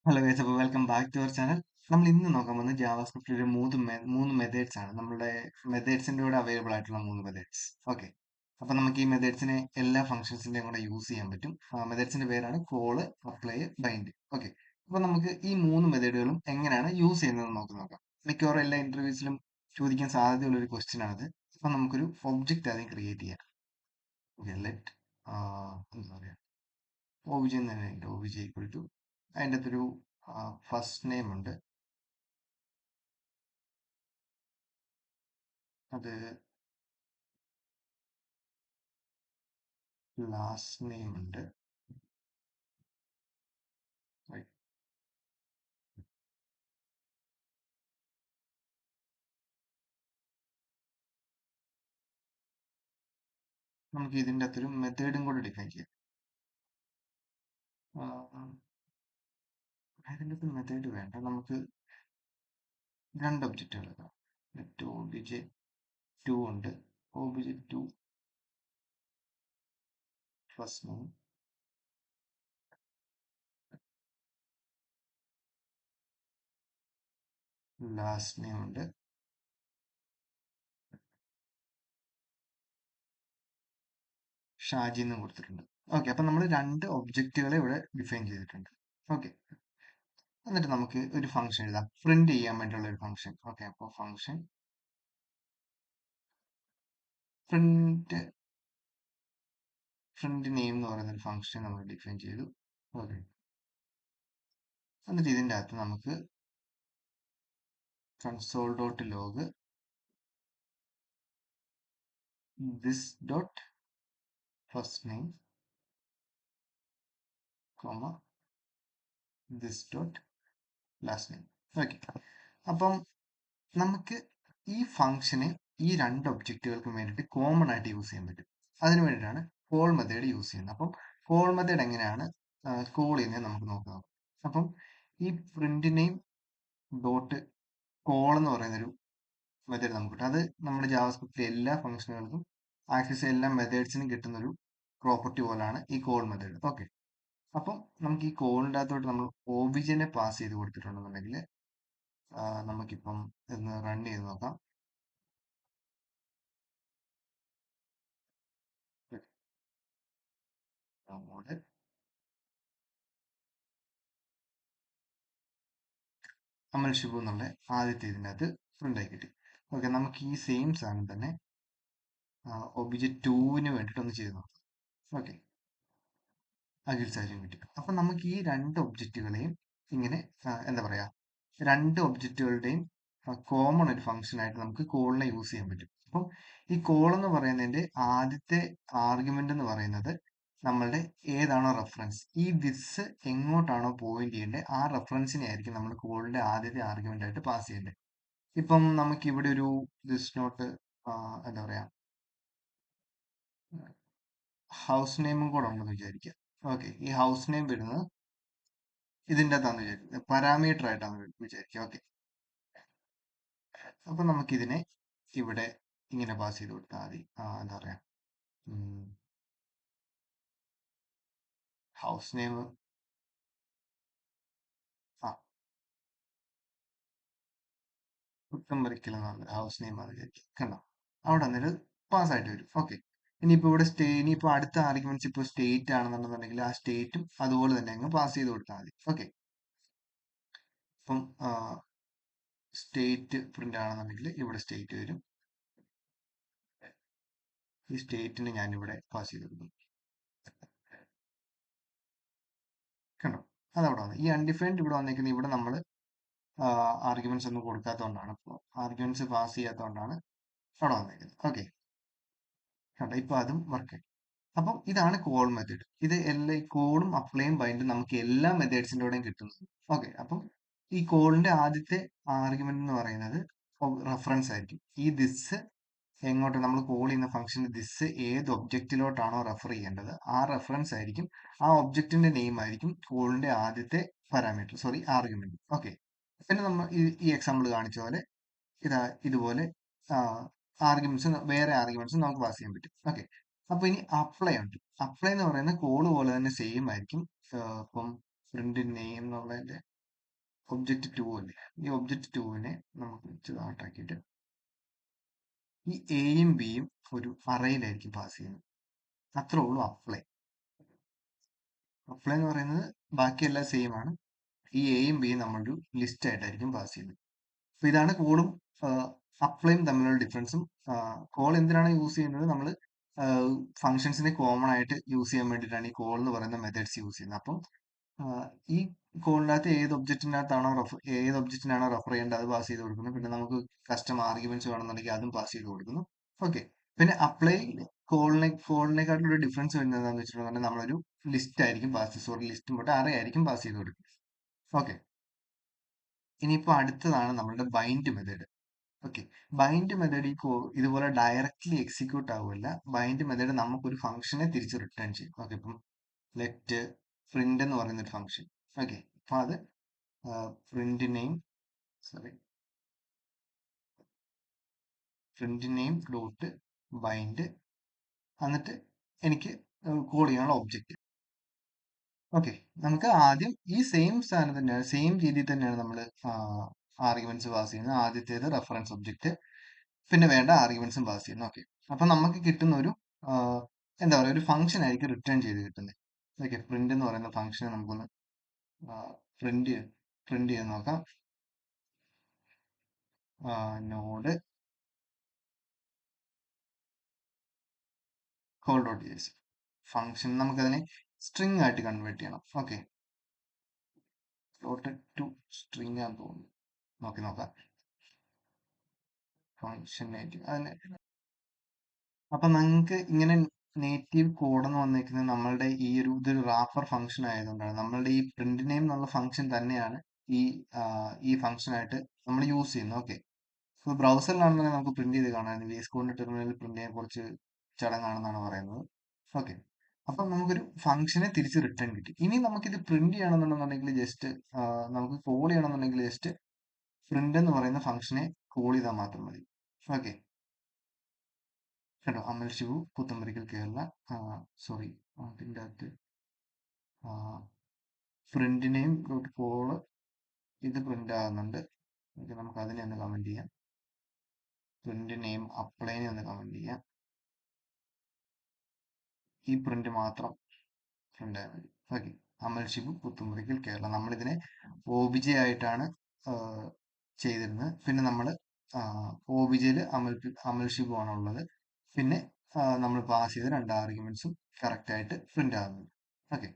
Hello guys, അപ്പോൾ welcome back to our channel. നമ്മൾ ഇന്ന് നോക്കാൻ പോകുന്നത് ജാവാസ്ക്രിപ്റ്റിലെ മൂന്ന് മെത്തേഡ്സ് ആണ്. നമ്മുടെ മെത്തേഡ്സിന്റെ കൂടെ അവൈലബിൾ ആയിട്ടുള്ള മൂന്ന് മെത്തേഡ്സ്. ഓക്കെ, അപ്പോൾ നമുക്ക് ഈ മെത്തേഡ്സിനെ എല്ലാ ഫംഗ്ഷൻസിന്റെയും കൂടെ യൂസ് ചെയ്യാൻ പറ്റും. മെത്തേഡ്സിന്റെ പേരാണ് കോള്, അപ്ലൈ, ബൈൻഡ്. ഓക്കെ, അപ്പോൾ നമുക്ക് ഈ മൂന്ന് മെത്തേഡുകളും എങ്ങനെയാണ് യൂസ് ചെയ്യുന്നത് നോക്കാം. മിക്കവാറും എല്ലാ ഇന്റർവ്യൂസിലും ചോദിക്കാൻ സാധ്യതയുള്ള ഒരു ക്വസ്റ്റ്യൻ ആണിത്. അപ്പോൾ നമുക്കൊരു ഒബ്ജക്റ്റ് ആദ്യം ക്രിയേറ്റ് ചെയ്യാം. ഓക്കെ, ലെറ്റ് എന്താ പറയുക, ഒബിജെ എന്ന് തന്നെ ഒബിജെ ഈക്വൽ ടു അതിൻ്റെ അകത്തൊരു ഫസ്റ്റ് നെയിം ഉണ്ട്. അത് ലാസ്റ്റ് നെയിം ഉണ്ട്. Right. നമുക്ക് ഇതിൻ്റെ അകത്തൊരു മെത്തേഡും കൂടെ ഡിഫൈൻ ചെയ്യാം. ഇതിൻ്റെ അകത്ത് മെത്തേഡ് വേണ്ട, നമുക്ക് രണ്ട് ഒബ്ജക്റ്റുകൾ എടുക്കാം. ലെറ്റ് ഒബിജെ 2 ഉണ്ട്. OBJ 2 first name, last name ഉണ്ട്. ഷാജി എന്ന് കൊടുത്തിട്ടുണ്ട്. ഓക്കെ, അപ്പം നമ്മൾ രണ്ട് ഒബ്ജക്റ്റുകളെ ഇവിടെ ഡിഫൈൻ ചെയ്തിട്ടുണ്ട്. ഓക്കെ, എന്നിട്ട് നമുക്ക് ഒരു ഫംഗ്ഷൻ എഴുതാം, പ്രിന്റ് ചെയ്യാൻ വേണ്ടിയുള്ള ഒരു ഫംഗ്ഷൻ. ഓക്കെ, അപ്പോൾ ഫംഗ്ഷൻ പ്രിന്റ് നെയിം എന്ന് പറയുന്ന ഒരു ഫംഗ്ഷൻ നമ്മൾ ഡിഫൈൻ ചെയ്തു. ഓക്കെ, എന്നിട്ട് ഇതിൻ്റെ അകത്ത് നമുക്ക് console.log this dot first name comma this dot last name. Okay, അപ്പം നമുക്ക് ഈ ഫംഗ്ഷനെ ഈ രണ്ട് ഒബ്ജക്റ്റുകൾക്കും വേണ്ടിയിട്ട് കോമൺ ആയിട്ട് യൂസ് ചെയ്യാൻ പറ്റും. അതിന് വേണ്ടിയിട്ടാണ് കോൾ മെത്തേഡ് യൂസ് ചെയ്യുന്നത്. അപ്പം കോൾ മെത്തേഡ് എങ്ങനെയാണ് കോൾ ചെയ്യുന്നത് നമുക്ക് നോക്കാം. അപ്പം ഈ പ്രിന്റ് നെയിം ഡോട്ട് കോൾ എന്ന് പറയുന്നൊരു മെത്തേഡ് നമുക്ക് കിട്ടും. അത് നമ്മുടെ ജാവാസ്ക്രിപ്റ്റിലെ എല്ലാ ഫംഗ്ഷനുകൾക്കും ആക്സസ് എല്ലാ മെത്തേഡ്സിനും കിട്ടുന്ന ഒരു പ്രോപ്പർട്ടി പോലാണ് ഈ കോൾ മെത്തേഡ്. ഓക്കെ, അപ്പം നമുക്ക് ഈ കോളിൻ്റെ അകത്തോട്ട് നമ്മൾ ഒബിജെനെ പാസ് ചെയ്ത് കൊടുത്തിട്ടുണ്ടെന്നുണ്ടെങ്കിൽ നമുക്കിപ്പം ഇന്ന് റൺ ചെയ്ത് നോക്കാം. മോഡ് അമൽ ഷിബു എന്നുള്ള ആദ്യത്തെ ഇതിനകത്ത് പ്രിന്റ് ആയി കിട്ടി. ഓക്കെ, നമുക്ക് ഈ സെയിം സാധനം തന്നെ ഒബിജെ 2-ന് വേണ്ടിയിട്ട് ഒന്ന് ചെയ്ത് നോക്കാം. ഓക്കെ, അഖിൽ സാജും കിട്ടി. അപ്പം നമുക്ക് ഈ രണ്ട് ഒബ്ജക്റ്റുകളെയും ഇങ്ങനെ എന്താ പറയാ, രണ്ട് ഒബ്ജക്റ്റുകളുടെയും കോമൺ ഒരു ഫംഗ്ഷൻ ആയിട്ട് നമുക്ക് കോളിനെ യൂസ് ചെയ്യാൻ പറ്റും. അപ്പം ഈ കോൾ എന്ന് പറയുന്നതിന്റെ ആദ്യത്തെ ആർഗ്യുമെന്റ് എന്ന് പറയുന്നത് നമ്മളുടെ ഏതാണോ റെഫറൻസ്, ഈ ദിസ് എങ്ങോട്ടാണോ പോയിന്റ് ചെയ്യേണ്ടത് ആ റെഫറൻസിനെ ആയിരിക്കും നമ്മൾ കോളിന്റെ ആദ്യത്തെ ആർഗ്യുമെന്റ് ആയിട്ട് പാസ് ചെയ്യേണ്ടത്. ഇപ്പം നമുക്ക് ഇവിടെ ഒരു ദിസ് നോട്ട് എന്താ പറയാ, ഹൗസ് നെയിമും കൂടെ ഉണ്ടെന്ന് വിചാരിക്കുക. ഓക്കെ, ഈ ഹൗസ് നെയിം വരുന്നത് ഇതിൻ്റെ അകത്താന്ന് വിചാരിക്കുക, പാരാമീറ്റർ ആയിട്ടാണ് വിചാരിക്കുക. ഓക്കെ, അപ്പൊ നമുക്കിതിനെ ഇവിടെ ഇങ്ങനെ പാസ് ചെയ്ത് കൊടുത്താൽ മതി. എന്താ പറയാ, ഹൗസ് നെയിം ആ കുട്ടമ്പരിക്കൽ എന്നാണ് ഹൗസ് നെയിം ആണ് വിചാരിക്കുക. കണ്ടോ, അവിടെ വന്നിട്ട് പാസ് ആയിട്ട് വരും. ഓക്കെ, ഇനിയിപ്പോ ഇവിടെ ഇനിയിപ്പോ അടുത്ത ആർഗ്യുമെന്റ്സ് ഇപ്പോൾ സ്റ്റേറ്റ് ആണെന്നുണ്ടെന്നുണ്ടെങ്കിൽ ആ സ്റ്റേറ്റും അതുപോലെ തന്നെ അങ്ങ് പാസ് ചെയ്ത് കൊടുത്താൽ മതി. ഓക്കെ, ഇപ്പം സ്റ്റേറ്റ് പ്രിന്റ് ആണെന്നുണ്ടെങ്കിൽ ഇവിടെ സ്റ്റേറ്റ് വരും. ഈ സ്റ്റേറ്റിന് ഞാൻ ഇവിടെ പാസ് ചെയ്ത് കൊടുക്കും. കണ്ടോ, അതവിടെ വന്നു. ഈ അൺഡിഫൈൻഡ് ഇവിടെ വന്നേക്കുന്നത് ഇവിടെ നമ്മൾ ആർഗ്യുമെന്റ്സ് ഒന്നും കൊടുക്കാത്തതുകൊണ്ടാണ്, ഇപ്പോൾ ആർഗ്യുമെന്റ്സ് പാസ് ചെയ്യാത്തതുകൊണ്ടാണ് അവിടെ വന്നേക്കുന്നത്. ഓക്കെ, കണ്ടോ, ഇപ്പൊ അതും വർക്ക് ആയി. അപ്പം ഇതാണ് കോൾ മെത്തേഡ്. ഇത് എല്ലാ കോളും അപ്ലൈയും ബൈൻഡും നമുക്ക് എല്ലാ മെത്തേഡ്സിന്റെ കൂടെയും കിട്ടുന്നത്. ഓക്കെ, അപ്പം ഈ കോളിന്റെ ആദ്യത്തെ ആർഗ്യുമെന്റ് എന്ന് പറയുന്നത് റെഫറൻസ് ആയിരിക്കും. ഈ ദിസ് എങ്ങോട്ട് നമ്മൾ കോൾ ചെയ്യുന്ന ഫംഗ്ഷൻ ദിസ് ഏത് ഒബ്ജക്റ്റിലോട്ടാണോ റെഫർ ചെയ്യേണ്ടത് ആ റെഫറൻസ് ആയിരിക്കും, ആ ഒബ്ജക്റ്റിന്റെ നെയിം ആയിരിക്കും കോളിന്റെ ആദ്യത്തെ പാരാമീറ്റർ, സോറി ആർഗ്യുമെന്റ്. ഓക്കെ, പിന്നെ നമ്മൾ ഈ എക്സാമ്പിൾ കാണിച്ച പോലെ ഇതാ ഇതുപോലെ വേറെ ആർഗ്യുമെന്റ്സ് നമുക്ക് പാസ് ചെയ്യാൻ പറ്റും. ഓക്കെ, അപ്പൊ ഇനി അപ്ലൈ ഉണ്ട്. അപ്ലൈ എന്ന് പറയുന്ന കോള് പോലെ തന്നെ സെയിം ആയിരിക്കും. ഇപ്പം പ്രിന്റ് നെയിം എന്നുള്ളതിന്റെ ഒബ്ജക്റ്റ് 2 അല്ലേ, ഈ ഒബ്ജക്റ്റ് 2വിനെ നമുക്ക് ചെറുതായിട്ടാക്കിയിട്ട് ഈ എയും ബിയും ഒരു അറയിലായിരിക്കും പാസ് ചെയ്യുന്നത്. അത്രേ ഉള്ളൂ അപ്ലൈ. അപ്ലൈ എന്ന് പറയുന്നത് ബാക്കിയെല്ലാം സെയിം ആണ്. ഈ എയും ബിയും നമ്മളൊരു ലിസ്റ്റ് ആയിട്ടായിരിക്കും പാസ് ചെയ്യുന്നത്. അപ്പൊ ഇതാണ് കോളും അപ്ലൈയും തമ്മിലുള്ള ഡിഫറൻസും. കോൾ എന്തിനാണ് യൂസ് ചെയ്യുന്നത്? നമ്മൾ ഫംഗ്ഷൻസിനെ കോമൺ ആയിട്ട് യൂസ് ചെയ്യാൻ വേണ്ടിയിട്ടാണ് ഈ കോൾ എന്ന് പറയുന്ന മെത്തേഡ്സ് യൂസ് ചെയ്യുന്നത്. അപ്പം ഈ കോളിനകത്ത് ഏത് ഒബ്ജക്റ്റിനാണോ റെഫർ ചെയ്യേണ്ടത് അത് പാസ് ചെയ്ത് കൊടുക്കുന്നു. പിന്നെ നമുക്ക് കസ്റ്റം ആർഗ്യുമെന്റ്സ് വേണമെന്നുണ്ടെങ്കിൽ അതും പാസ് ചെയ്ത് കൊടുക്കുന്നു. ഓക്കെ. പിന്നെ അപ്ലൈ കോളിനെക്കാട്ടിലും ഒരു ഡിഫറൻസ് വരുന്നത് എന്താണെന്ന് വെച്ചിട്ടുണ്ടെങ്കിൽ നമ്മളൊരു ലിസ്റ്റ് ആയിരിക്കും ലിസ്റ്റ് പോട്ടെ അറേ ആയിരിക്കും പാസ് ചെയ്ത് കൊടുക്കുന്നത്. ഓക്കെ. ഇനിയിപ്പോ അടുത്തതാണ് നമ്മളുടെ bind method. Okay. Bind method ഇതുപോലെ ഡയറക്റ്റ്ലി എക്സിക്യൂട്ട് ആവില്ല. ബൈൻഡ് മെത്തേഡ് നമുക്കൊരു ഫംഗ്ഷനെ തിരിച്ച് റിട്ടേൺ ചെയ്യും. ഓക്കെ. ഇപ്പം ലെറ്റ് പ്രിന്റ് എന്ന് പറയുന്ന ഒരു ഫംഗ്ഷൻ. ഓക്കെ. അപ്പൊ അത് പ്രിന്റ് നെയിം ഡോട്ട് ബൈൻഡ്, എന്നിട്ട് എനിക്ക് കോൾ ചെയ്യാനുള്ള ഒബ്ജക്റ്റ്. ഓക്കെ. നമുക്ക് ആദ്യം ഈ സെയിം സാധനം തന്നെയാണ്, സെയിം രീതിയിൽ തന്നെയാണ് നമ്മൾ ആർഗ്യുമെന്റ്സ് പാസ് ചെയ്യുന്നത്. ആദ്യത്തേത് റെഫറൻസ് ഒബ്ജക്റ്റ്, പിന്നെ വേണ്ട ആർഗ്യുമെന്റ്സും പാസ് ചെയ്യുന്നു. ഓക്കെ. അപ്പൊ നമുക്ക് കിട്ടുന്ന ഒരു എന്താ പറയുക, ഒരു ഫംഗ്ഷൻ ആയിരിക്കും റിട്ടേൺ ചെയ്ത് കിട്ടുന്നത്. ഓക്കെ. പ്രിന്റ് എന്ന് പറയുന്ന ഫംഗ്ഷനെ നമുക്കൊന്ന് പ്രിന്റ് ചെയ്ത് നോക്കാം. Node call dot JS function നമുക്കതിനെ സ്ട്രിങ് ആയിട്ട് കൺവേർട്ട് ചെയ്യണം. ഓക്കെ. ഡോട്ട് ടു സ്ട്രിങ് ആണെന്ന് തോന്നുന്നു. നോക്കാം. ഫംഗ്ഷൻ നേറ്റീവ് അതിനെ. അപ്പൊ നിങ്ങൾക്ക് ഇങ്ങനെ നേറ്റീവ് കോഡ് എന്ന് വന്നിരിക്കുന്നത് നമ്മളുടെ ഇതൊരു റാപ്പർ ഫംഗ്ഷൻ ആയതുകൊണ്ടാണ്. നമ്മളുടെ ഈ പ്രിന്റ് നെയിം എന്നുള്ള ഫംഗ്ഷൻ തന്നെയാണ് ഈ ഈ ഫംഗ്ഷൻ ആയിട്ട് നമ്മൾ യൂസ് ചെയ്യുന്നത്. ഓക്കെ. സോ ബ്രൗസറിലാണെന്നുണ്ടെങ്കിൽ നമുക്ക് പ്രിന്റ് ചെയ്ത് കാണാം. VS കോഡിന്റെ ടെർമിനലിൽ പ്രിന്റ് ചെയ്യാൻ കുറച്ച് ചടങ്ങാണെന്നാണ് പറയുന്നത്. ഓക്കെ. അപ്പം നമുക്കൊരു ഫംഗ്ഷനെ തിരിച്ച് റിട്ടേൺ കിട്ടി. ഇനി നമുക്കിത് പ്രിന്റ് ചെയ്യണമെന്നുണ്ടെന്നുണ്ടെങ്കിൽ ജസ്റ്റ് നമുക്ക് കോൾ ചെയ്യണമെന്നുണ്ടെങ്കിൽ ജസ്റ്റ് പ്രിന്റ് എന്ന് പറയുന്ന ഫംഗ്ഷനെ കോൾ ചെയ്താൽ മാത്രം മതി. ഓക്കെ. കേട്ടോ, അമൽ ശിവു പുത്തമ്പരിക്കൽ കേരള. സോറി, അതിൻ്റെ അകത്ത് പ്രിന്റ് നെയിം ഡോട്ട് കോള് ഇത് പ്രിന്റ് ആകുന്നുണ്ട്. ഓക്കെ. നമുക്ക് അതിനെ ഒന്ന് കമന്റ് ചെയ്യാം. പ്രിന്റ് നെയിം അപ്ലൈനെ ഒന്ന് കമന്റ് ചെയ്യാം. ഈ പ്രിന്റ് മാത്രം പ്രിന്റ് ആയാൽ മതി. ഓക്കെ. അമൽ ഷിബു പുത്തുമ്പുരയ്ക്കൽ കേരള. നമ്മളിതിനെ OBJ ആയിട്ടാണ് ചെയ്തിരുന്നത്. പിന്നെ നമ്മൾ OBJയിൽ അമൽ ഷിബു ആണ് ഉള്ളത്. പിന്നെ നമ്മൾ പാസ് ചെയ്ത രണ്ട് ആർഗ്യുമെന്റ്സും കറക്റ്റ് ആയിട്ട് പ്രിന്റ് ആകുന്നു. ഓക്കെ.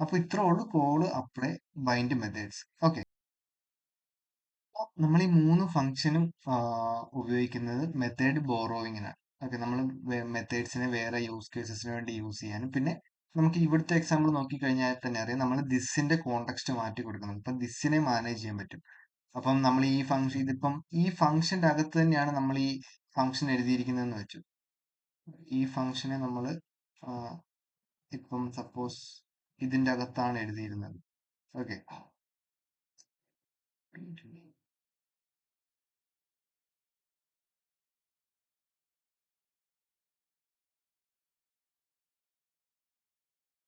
അപ്പൊ ഇത്രേ ഉള്ളൂ call, apply, bind methods. Okay. നമ്മൾ ഈ 3 ഫംഗ്ഷനും ഉപയോഗിക്കുന്നത് മെത്തേഡ് ബോറോയിങ്ങിനാണ്. ഓക്കെ. നമ്മൾ മെത്തേഡ്സിനെ വേറെ യൂസ് കേസസിന് വേണ്ടി യൂസ് ചെയ്യാനും, പിന്നെ നമുക്ക് ഇവിടുത്തെ എക്സാമ്പിൾ നോക്കിക്കഴിഞ്ഞാൽ തന്നെ അറിയാം, നമ്മൾ ദിസിന്റെ കോണ്ടെക്സ്റ്റ് മാറ്റി കൊടുക്കണം. ഇപ്പം ദിസിനെ മാനേജ് ചെയ്യാൻ പറ്റും. അപ്പം നമ്മൾ ഈ ഫംഗ്ഷൻ ഇതിപ്പം ഈ ഫംഗ്ഷന്റെ അകത്ത് തന്നെയാണ് നമ്മൾ ഈ ഫംഗ്ഷൻ എഴുതിയിരിക്കുന്നതെന്ന് വെച്ചു. ഈ ഫംഗ്ഷനെ നമ്മൾ ഇപ്പം സപ്പോസ് ഇതിന്റെ അകത്താണ് എഴുതിയിരുന്നത്. ഓക്കെ.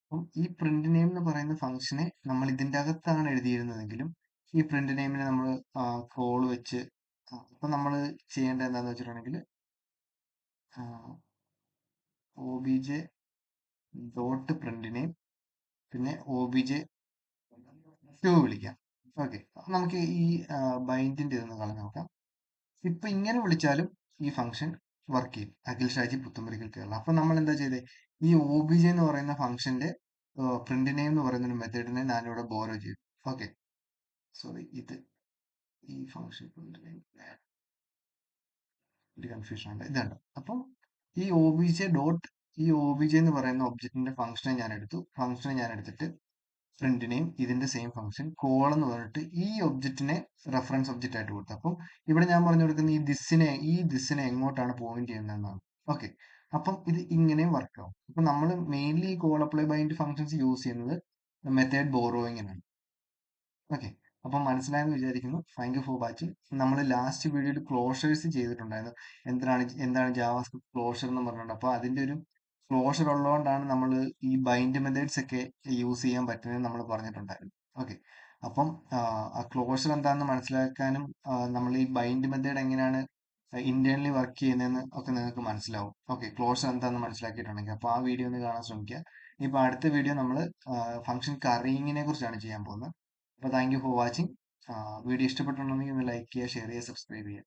അപ്പം ഈ പ്രിന്റ് നെയിം എന്ന് പറയുന്ന ഫംഗ്ഷനെ നമ്മൾ ഇതിന്റെ അകത്താണ് എഴുതിയിരുന്നതെങ്കിലും ഈ പ്രിന്റ് നെയിമിനെ നമ്മൾ കോൾ വെച്ച് അപ്പൊ നമ്മൾ ചെയ്യേണ്ടത് എന്താന്ന് വെച്ചിട്ടുണ്ടെങ്കിൽ OBJ ഡോട്ട് പ്രിന്റ് നെയിം പിന്നെ OBJ 2 വിളിക്കാം. ഓക്കെ. നമുക്ക് ഈ ബൈൻഡിന്റെ ഇതൊന്ന് കളഞ്ഞു നോക്കാം. ഇപ്പൊ ഇങ്ങനെ വിളിച്ചാലും ഈ ഫംഗ്ഷൻ വർക്ക് ചെയ്യും. അഖിൽ ഷാജി പുത്തുമ്പരിക്കൽ കേരള. അപ്പൊ നമ്മൾ എന്താ ചെയ്തേ, ഈ OBJ എന്ന് പറയുന്ന ഫംഗ്ഷന്റെ പ്രിന്റ് നെയിം എന്ന് പറയുന്ന ഒരു മെത്തേഡിനെ ഞാനിവിടെ ബോറോ ചെയ്തു. ഓക്കെ. സോറി, ഈ ഫംഗ്ഷൻ ഒരു കൺഫ്യൂഷൻ ഉണ്ട്. ഇതുണ്ട്. അപ്പം ഈ OBJ എന്ന് പറയുന്ന ഒബ്ജക്റ്റിന്റെ ഫംഗ്ഷനെ ഞാൻ എടുത്തിട്ട് പ്രിന്റ് നെയിം ഇതിന്റെ സെയിം ഫംഗ്ഷൻ കോൾ എന്ന് പറഞ്ഞിട്ട് ഈ ഒബ്ജക്റ്റിനെ റെഫറൻസ് ഒബ്ജക്റ്റ് ആയിട്ട് കൊടുത്തു. അപ്പം ഇവിടെ ഞാൻ പറഞ്ഞു കൊടുക്കുന്ന ഈ ദിസിനെ എങ്ങോട്ടാണ് പോയിന്റ് ചെയ്യുന്നതെന്നാണ്. ഓക്കെ. അപ്പം ഇത് ഇങ്ങനെയും വർക്ക് ആവും. അപ്പൊ നമ്മൾ mainly call apply bind functions use ചെയ്യുന്നത് മെത്തേഡ് ബോറോയിങ്ങിനാണ്. ഓക്കെ. അപ്പം മനസ്സിലായെന്ന് വിചാരിക്കുന്നു. Thank you for watching. നമ്മൾ ലാസ്റ്റ് വീഡിയോയിൽ ക്ലോഷേഴ്സ് ചെയ്തിട്ടുണ്ടായിരുന്നു. എന്താണ് ജാവാസ്ക്രിപ്റ്റ് ക്ലോഷർ എന്ന് പറഞ്ഞിട്ടുണ്ട്. അപ്പൊ അതിന്റെ ഒരു ക്ലോഷർ ഉള്ളതുകൊണ്ടാണ് നമ്മൾ ഈ ബൈൻഡ് മെത്തേഡ്സ് ഒക്കെ യൂസ് ചെയ്യാൻ പറ്റുന്നത് നമ്മൾ പറഞ്ഞിട്ടുണ്ടായിരുന്നു. ഓക്കെ. അപ്പം ആ ക്ലോഷർ എന്താണെന്ന് മനസ്സിലാക്കാനും നമ്മൾ ഈ ബൈൻഡ് മെത്തേഡ് എങ്ങനെയാണ് ഇന്റേണലി വർക്ക് ചെയ്യുന്നതെന്ന് ഒക്കെ നിങ്ങൾക്ക് മനസ്സിലാവും. ഓക്കെ, ക്ലോഷർ എന്താണെന്ന് മനസ്സിലാക്കിയിട്ടുണ്ടെങ്കിൽ അപ്പോൾ ആ വീഡിയോ ഒന്ന് കാണാൻ ശ്രമിക്കുക. ഇപ്പൊ അടുത്ത വീഡിയോ നമ്മൾ ഫംഗ്ഷൻ കറിയിങ്ങിനെ കുറിച്ചാണ് ചെയ്യാൻ പോകുന്നത്. അപ്പോൾ thank you for watching. Video ഇഷ്ടപ്പെട്ടിട്ടുണ്ടെങ്കിൽ ഒന്ന് ലൈക്ക് ചെയ്യുക, ഷെയർ ചെയ്യുക, സബ്സ്ക്രൈബ് ചെയ്യുക.